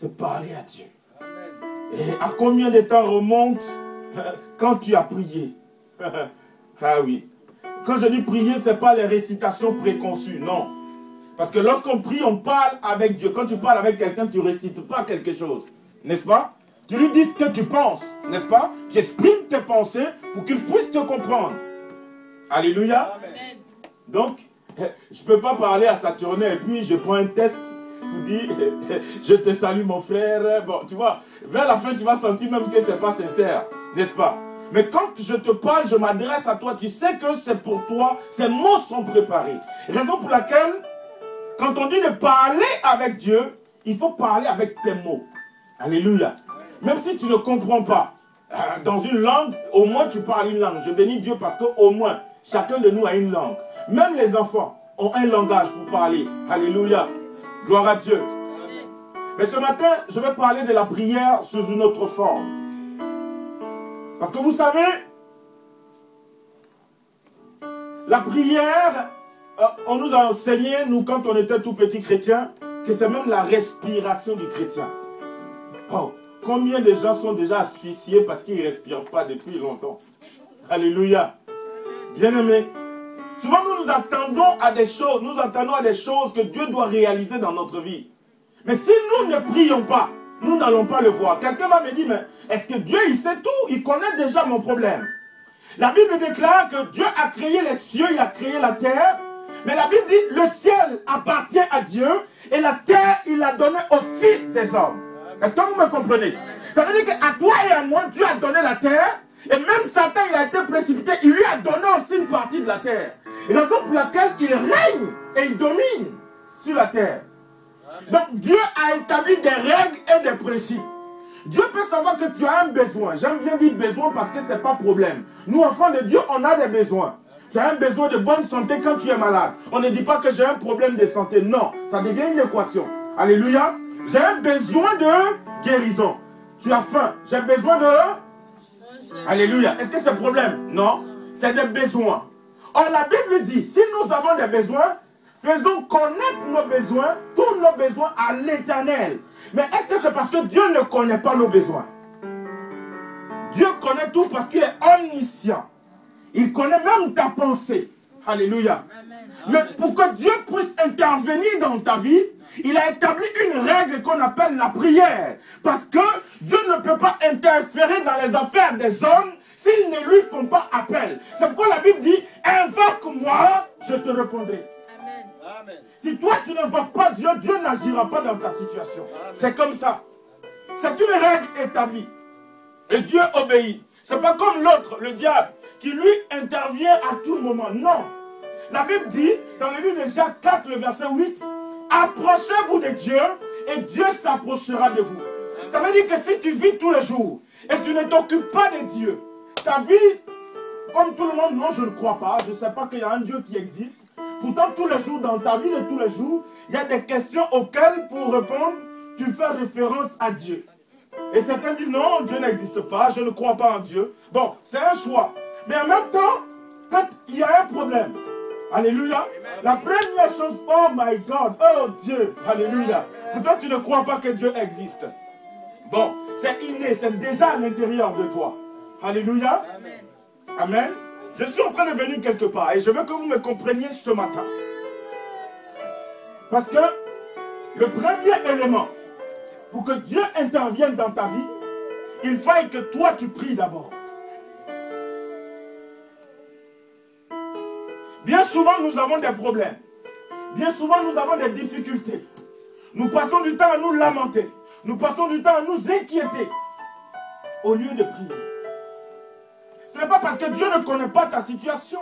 c'est parler à Dieu. Et à combien de temps remonte quand tu as prié? Ah oui. Quand je dis prier, ce n'est pas les récitations préconçues, non. Parce que lorsqu'on prie, on parle avec Dieu. Quand tu parles avec quelqu'un, tu ne récites pas quelque chose. N'est-ce pas? Tu lui dis ce que tu penses, n'est-ce pas? Tu exprimes tes pensées pour qu'il puisse te comprendre. Alléluia. Amen. Donc, je ne peux pas parler à Saturnin et puis je prends un test pour dire je te salue mon frère. Bon, tu vois, vers la fin, tu vas sentir même que ce n'est pas sincère, n'est-ce pas? Mais quand je te parle, je m'adresse à toi, tu sais que c'est pour toi, ces mots sont préparés. Raison pour laquelle, quand on dit de parler avec Dieu, il faut parler avec tes mots. Alléluia. Même si tu ne comprends pas, dans une langue, au moins tu parles une langue. Je bénis Dieu parce qu'au moins, chacun de nous a une langue. Même les enfants ont un langage pour parler. Alléluia. Gloire à Dieu. Mais ce matin, je vais parler de la prière sous une autre forme. Parce que vous savez, la prière, on nous a enseigné, nous, quand on était tout petits chrétiens, que c'est même la respiration du chrétien. Oh, combien de gens sont déjà asphyxiés parce qu'ils ne respirent pas depuis longtemps? Alléluia. Bien-aimés, souvent nous nous attendons à des choses, que Dieu doit réaliser dans notre vie. Mais si nous ne prions pas, nous n'allons pas le voir. Quelqu'un va me dire, mais est-ce que Dieu, il sait tout? Il connaît déjà mon problème. La Bible déclare que Dieu a créé les cieux, il a créé la terre. Mais la Bible dit, le ciel appartient à Dieu et la terre, il l'a donné au Fils des hommes. Est-ce que vous me comprenez? Ça veut dire qu'à toi et à moi, Dieu a donné la terre. Et même Satan, il a été précipité, il lui a donné aussi une partie de la terre. Raison pour laquelle il règne et il domine sur la terre. Donc Dieu a établi des règles et des principes. Dieu peut savoir que tu as un besoin. J'aime bien dire besoin parce que ce n'est pas problème. Nous, enfants de Dieu, on a des besoins. Tu as un besoin de bonne santé quand tu es malade. On ne dit pas que j'ai un problème de santé. Non, ça devient une équation. Alléluia. J'ai un besoin de guérison. Tu as faim. J'ai besoin de... Alléluia. Est-ce que c'est un problème? Non. C'est des besoins. Or, la Bible dit, si nous avons des besoins, faisons connaître nos besoins, tous nos besoins à l'Éternel. Mais est-ce que c'est parce que Dieu ne connaît pas nos besoins? Dieu connaît tout parce qu'il est omniscient. Il connaît même ta pensée. Alléluia. Amen. Mais pour que Dieu puisse intervenir dans ta vie, il a établi une règle qu'on appelle la prière. Parce que Dieu ne peut pas interférer dans les affaires des hommes s'ils ne lui font pas appel. C'est pourquoi la Bible dit, invoque-moi, je te répondrai. Amen. Si toi tu n'invoques pas Dieu, Dieu n'agira pas dans ta situation. C'est comme ça. C'est une règle établie. Et Dieu obéit. C'est pas comme l'autre, le diable, qui lui intervient à tout moment. Non. La Bible dit, dans le livre de Jacques 4, le verset 8, approchez-vous de Dieu et Dieu s'approchera de vous. Ça veut dire que si tu vis tous les jours et tu ne t'occupes pas de Dieu, ta vie, comme tout le monde, non, je ne crois pas, je ne sais pas qu'il y a un Dieu qui existe. Pourtant, tous les jours, dans ta vie de tous les jours, il y a des questions auxquelles, pour répondre, tu fais référence à Dieu. Et certains disent, non, Dieu n'existe pas, je ne crois pas en Dieu. Bon, c'est un choix. Mais en même temps, quand il y a un problème, alléluia, la première chose, oh my God, oh Dieu, alléluia. Pourtant, tu ne crois pas que Dieu existe. Bon, c'est inné, c'est déjà à l'intérieur de toi. Alléluia. Amen. Amen. Je suis en train de venir quelque part et je veux que vous me compreniez ce matin. Parce que le premier élément pour que Dieu intervienne dans ta vie, il faille que toi tu pries d'abord. Bien souvent nous avons des problèmes. Bien souvent nous avons des difficultés. Nous passons du temps à nous lamenter. Nous passons du temps à nous inquiéter au lieu de prier. Ce n'est pas parce que Dieu ne connaît pas ta situation.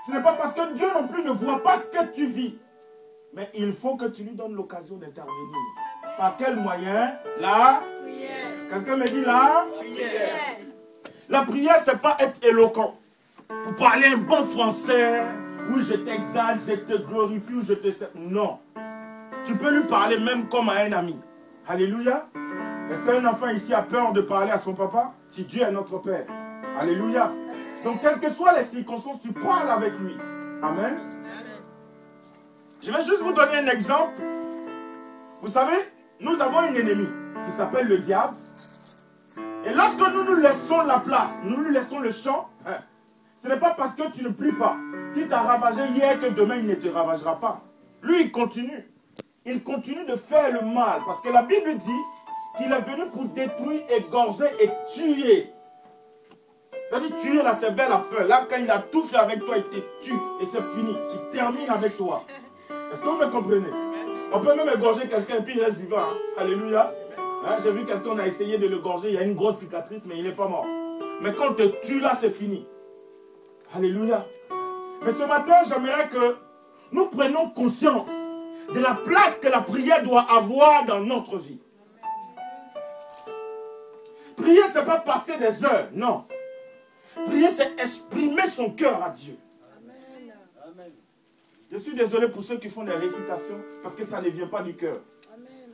Ce n'est pas parce que Dieu non plus ne voit pas ce que tu vis. Mais il faut que tu lui donnes l'occasion d'intervenir. Par quel moyen? La prière. Quelqu'un me dit la prière. La prière, ce n'est pas être éloquent. Pour parler un bon français, oui, je t'exalte, je te glorifie, je te... Non. Tu peux lui parler même comme à un ami. Alléluia. Est-ce qu'un enfant ici a peur de parler à son papa? Si Dieu est notre Père. Alléluia. Donc, quelles que soient les circonstances, tu parles avec lui. Amen. Je vais juste vous donner un exemple. Vous savez, nous avons un ennemi. qui s'appelle le diable. Et lorsque nous nous laissons la place, nous lui laissons le champ, ce n'est pas parce que tu ne pries pas, qu'il t'a ravagé hier que demain il ne te ravagera pas. Lui, il continue. Il continue de faire le mal. Parce que la Bible dit qu'il est venu pour détruire, égorger et tuer. C'est-à-dire tuer là, c'est vers la fin. Là, quand il a tout fait avec toi, il te tue. Et c'est fini. Il termine avec toi. Est-ce que vous me comprenez? On peut même égorger quelqu'un et puis il reste vivant. Hein? Alléluia. Hein? J'ai vu quelqu'un, on a essayé de l'égorger. Il y a une grosse cicatrice, mais il n'est pas mort. Mais quand on te tue là, c'est fini. Alléluia. Mais ce matin, j'aimerais que nous prenions conscience de la place que la prière doit avoir dans notre vie. Prier, ce n'est pas passer des heures, non. Prier, c'est exprimer son cœur à Dieu. Amen. Je suis désolé pour ceux qui font des récitations, parce que ça ne vient pas du cœur.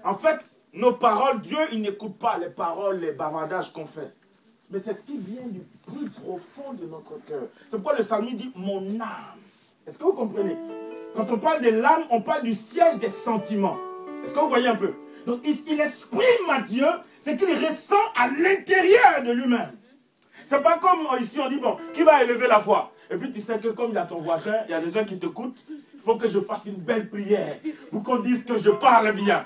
En fait, nos paroles, Dieu, il n'écoute pas les paroles, les bavardages qu'on fait. Mais c'est ce qui vient du plus profond de notre cœur. C'est pourquoi le psalmiste dit « mon âme ». Est-ce que vous comprenez? Quand on parle de l'âme, on parle du siège des sentiments. Est-ce que vous voyez un peu? Donc il exprime à Dieu ce qu'il ressent à l'intérieur de lui-même. C'est pas comme ici on dit, bon, qui va élever la voix? Et puis tu sais que comme il y a ton voisin, il y a des gens qui t'écoutent, il faut que je fasse une belle prière pour qu'on dise que je parle bien.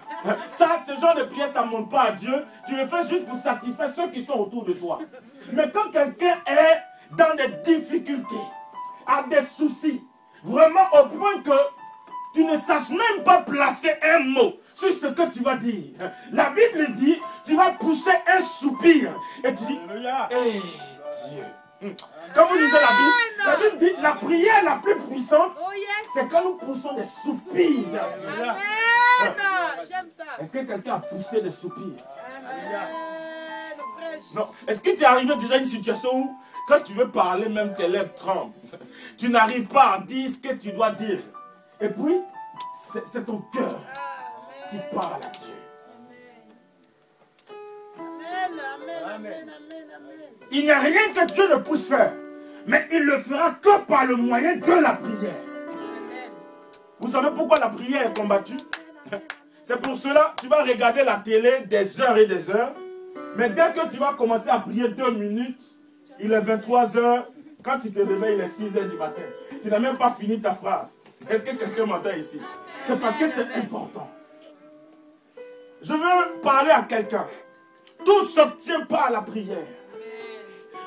Ça, ce genre de prière, ça ne monte pas à Dieu. Tu le fais juste pour satisfaire ceux qui sont autour de toi. Mais quand quelqu'un est dans des difficultés, a des soucis, vraiment au point que tu ne saches même pas placer un mot sur ce que tu vas dire. La Bible dit, tu vas pousser un soupir et tu dis, hey, Dieu. Quand vous lisez la Bible dit, la prière la plus puissante, c'est quand nous poussons des soupirs vers Dieu. J'aime ça. Est-ce que quelqu'un a poussé des soupirs? Non. Est-ce que tu es arrivé déjà à une situation où, quand tu veux parler, même tes lèvres tremblent? Tu n'arrives pas à dire ce que tu dois dire. Et puis, c'est ton cœur qui parle à Dieu. Amen. Il n'y a rien que Dieu ne puisse faire. Mais il le fera que par le moyen de la prière. Vous savez pourquoi la prière est combattue? C'est pour cela que tu vas regarder la télé des heures et des heures. Mais dès que tu vas commencer à prier 2 minutes, il est 23 h. Quand tu te réveilles, il est 6 h du matin. Tu n'as même pas fini ta phrase. Est-ce que quelqu'un m'entend ici? C'est parce que c'est important. Je veux parler à quelqu'un. Tout ne s'obtient pas à la prière.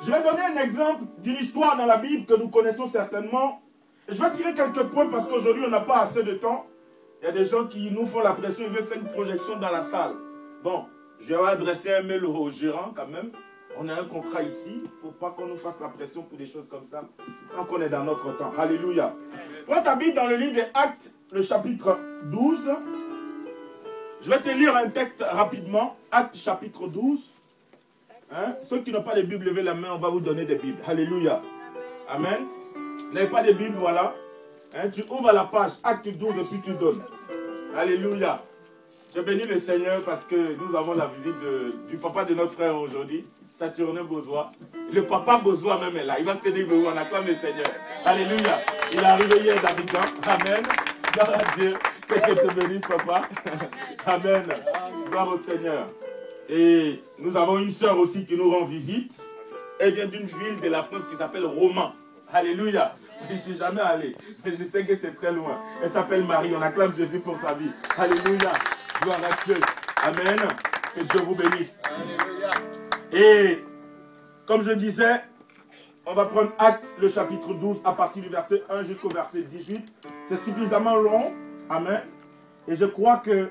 Je vais donner un exemple d'une histoire dans la Bible que nous connaissons certainement. Je vais tirer quelques points parce qu'aujourd'hui on n'a pas assez de temps. Il y a des gens qui nous font la pression, ils veulent faire une projection dans la salle. Bon, je vais adresser un mail au gérant quand même. On a un contrat ici. Il ne faut pas qu'on nous fasse la pression pour des choses comme ça. Tant qu'on est dans notre temps. Alléluia. Prends ta Bible dans le livre des Actes, le chapitre 12. Je vais te lire un texte rapidement. Actes chapitre 12. Hein? Ceux qui n'ont pas de Bible, levez la main, on va vous donner des Bibles. Alléluia. Amen. Vous n'avez pas de Bible, voilà. Hein? Tu ouvres la page Acte 12 et puis tu donnes. Alléluia. Je bénis le Seigneur parce que nous avons la visite du papa de notre frère aujourd'hui, Saturnin Bozois. Le papa Bozois même est là. Il va se tenir debout, on acclame le Seigneur. Alléluia. Il est arrivé hier d'Abidjan. Amen. Gloire à Dieu. Que Dieu te bénisse, papa. Amen. Gloire au Seigneur. Et nous avons une sœur aussi qui nous rend visite. Elle vient d'une ville de la France qui s'appelle Romans. Alléluia. Je ne suis jamais allé, mais je sais que c'est très loin. Elle s'appelle Marie. On acclame Jésus pour sa vie. Alléluia. Gloire à Dieu. Amen. Que Dieu vous bénisse. Alléluia. Et comme je disais, on va prendre Acte, le chapitre 12, à partir du verset 1 jusqu'au verset 18. C'est suffisamment long. Amen. Et je crois que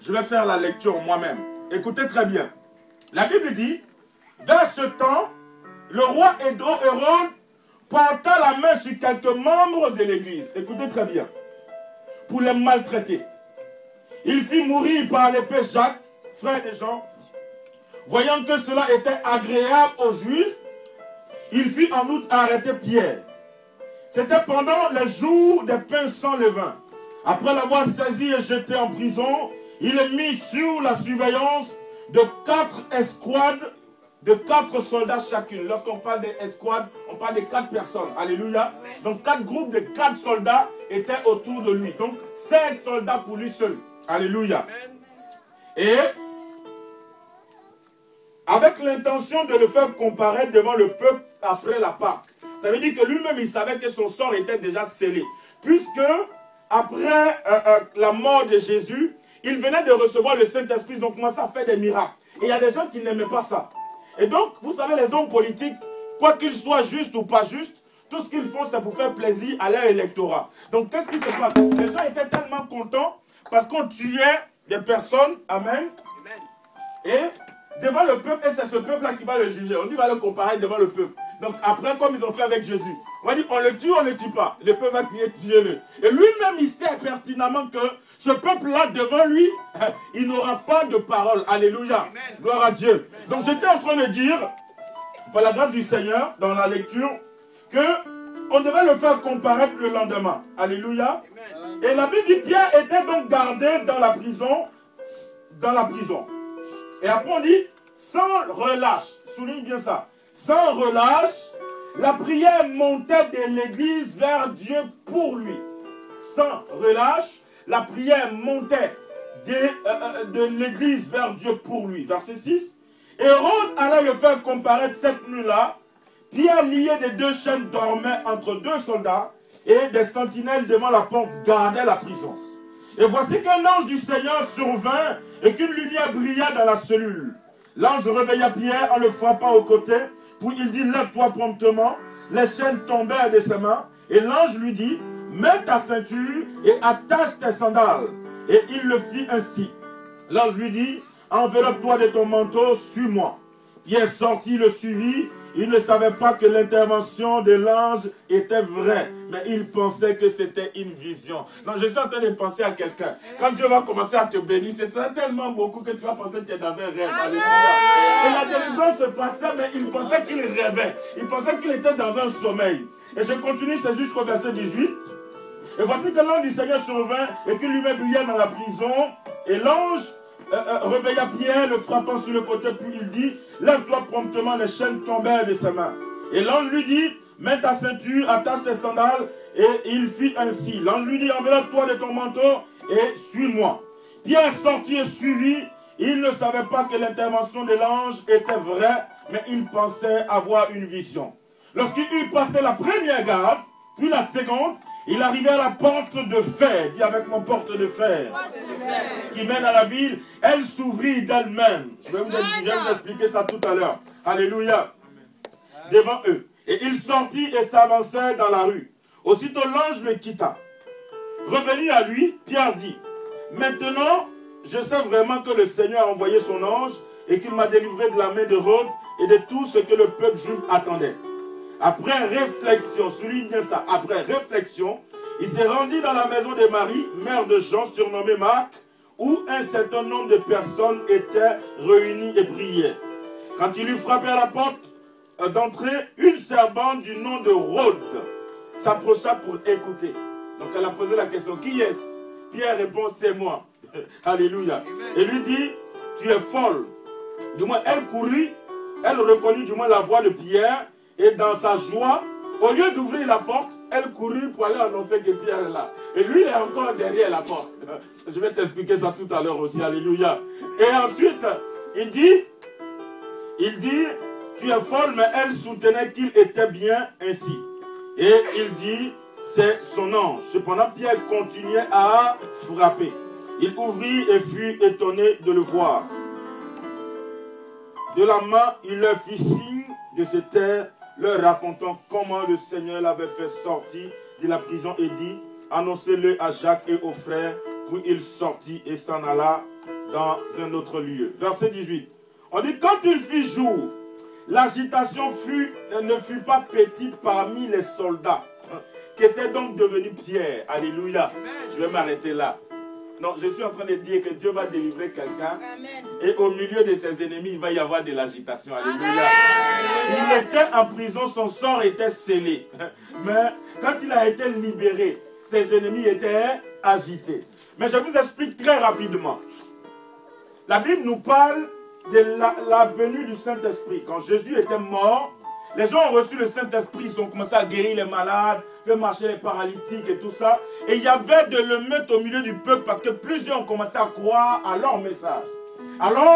je vais faire la lecture moi-même. Écoutez très bien. La Bible dit, vers ce temps, le roi Hérode porta la main sur quelques membres de l'église. Écoutez très bien. Pour les maltraiter. Il fit mourir par l'épée Jacques, frère des gens. Voyant que cela était agréable aux Juifs, il fit en outre arrêter Pierre. C'était pendant les jours des pains sans levain. Après l'avoir saisi et jeté en prison, il est mis sur la surveillance de 4 escouades, de 4 soldats chacune. Lorsqu'on parle d'escouades, on parle de 4 personnes. Alléluia. Donc 4 groupes de 4 soldats étaient autour de lui. Donc 16 soldats pour lui seul. Alléluia. Et avec l'intention de le faire comparaître devant le peuple après la Pâque. Ça veut dire que lui-même, il savait que son sort était déjà scellé. Puisque, après la mort de Jésus, il venait de recevoir le Saint-Esprit, ils ont commencé à faire des miracles. Et il y a des gens qui n'aimaient pas ça. Et donc, vous savez, les hommes politiques, quoi qu'ils soient justes ou pas justes, tout ce qu'ils font, c'est pour faire plaisir à leur électorat. Donc, qu'est-ce qui se passe? Les gens étaient tellement contents parce qu'on tuait des personnes, amen, et devant le peuple, et c'est ce peuple-là qui va le juger. On dit, va le comparer devant le peuple. Donc après, comme ils ont fait avec Jésus, on va dire, on le tue, on ne le tue pas. Le peuple va crier, tuez-le. Et lui-même, il sait pertinemment que ce peuple-là, devant lui, il n'aura pas de parole. Alléluia. Amen. Gloire à Dieu. Amen. Donc j'étais en train de dire, par la grâce du Seigneur, dans la lecture, que on devait le faire comparaître le lendemain. Alléluia. Amen. Et la Bible dit, Pierre était donc gardé dans la prison. Et après on dit, sans relâche, souligne bien ça, sans relâche, la prière montait de l'église vers Dieu pour lui. Sans relâche, la prière montait de l'église vers Dieu pour lui. Verset 6. Hérode allait le faire comparaître cette nuit-là. Pierre, lié des deux chaînes, dormait entre deux soldats et des sentinelles devant la porte gardaient la prison. Et voici qu'un ange du Seigneur survint et qu'une lumière brilla dans la cellule. L'ange réveilla Pierre en le frappant au côté, puis il dit, lève-toi promptement. Les chaînes tombèrent de ses mains, et l'ange lui dit, mets ta ceinture et attache tes sandales. Et il le fit ainsi. L'ange lui dit, enveloppe-toi de ton manteau, suis-moi. Pierre sortit, le suivit. Il ne savait pas que l'intervention de l'ange était vraie, mais il pensait que c'était une vision. Non, je suis en train de penser à quelqu'un. Quand Dieu va commencer à te bénir, c'est tellement beaucoup que tu vas penser que tu es dans un rêve. Alléluia. Et la délivrance se passait, mais il pensait qu'il rêvait. Il pensait qu'il était dans un sommeil. Et je continue, c'est jusqu'au verset 18. Et voici que l'ange du Seigneur survint et qu'il lui met brillait dans la prison. Et l'ange réveilla Pierre, le frappant sur le côté, puis il dit, lève-toi promptement, les chaînes tombèrent de ses mains. Et l'ange lui dit, mets ta ceinture, attache tes sandales, et il fit ainsi. L'ange lui dit, enveloppe-toi de ton manteau, et suis-moi. Pierre sortit et suivit. Il ne savait pas que l'intervention de l'ange était vraie, mais il pensait avoir une vision. Lorsqu'il eut passé la première garde, puis la seconde, il arrivait à la porte de fer, dis avec mon porte de fer, qui mène à la ville. Elle s'ouvrit d'elle-même. Je vais vous expliquer ça tout à l'heure. Alléluia. Devant eux. Et il sortit et s'avançait dans la rue. Aussitôt l'ange le quitta. Revenu à lui, Pierre dit, maintenant, je sais vraiment que le Seigneur a envoyé son ange et qu'il m'a délivré de la main d'Hérode et de tout ce que le peuple juif attendait. Après réflexion, souligne bien ça, après réflexion, il s'est rendu dans la maison de Marie, mère de Jean, surnommée Marc, où un certain nombre de personnes étaient réunies et priaient. Quand il eut frappé à la porte d'entrée, une servante du nom de Rhode s'approcha pour écouter. Donc elle a posé la question, qui est-ce? Pierre répond, c'est moi. Alléluia. Et lui dit, tu es folle. Du moins, elle courut, elle reconnut du moins la voix de Pierre. Et dans sa joie, au lieu d'ouvrir la porte, elle courut pour aller annoncer que Pierre est là. Et lui, il est encore derrière la porte. Je vais t'expliquer ça tout à l'heure aussi. Alléluia. Et ensuite, il dit, tu es folle, mais elle soutenait qu'il était bien ainsi. Et il dit, c'est son ange. Cependant, Pierre continuait à frapper. Il ouvrit et fut étonné de le voir. De la main, il leur fit signe de se taire, leur racontant comment le Seigneur l'avait fait sortir de la prison et dit, annoncez-le à Jacques et aux frères. Puis il sortit et s'en alla dans un autre lieu. Verset 18. On dit, quand il fit jour, l'agitation ne fut pas petite parmi les soldats, qui étaient donc devenus Pierre. Alléluia. Je vais m'arrêter là. Non, je suis en train de dire que Dieu va délivrer quelqu'un. Et au milieu de ses ennemis, il va y avoir de l'agitation. Alléluia. Il était en prison, son sort était scellé. Mais quand il a été libéré, ses ennemis étaient agités. Mais je vous explique très rapidement. La Bible nous parle de la venue du Saint-Esprit. Quand Jésus était mort, les gens ont reçu le Saint-Esprit, ils ont commencé à guérir les malades, faire marcher les paralytiques et tout ça. Et il y avait de le mettre au milieu du peuple parce que plusieurs ont commencé à croire à leur message. Alors,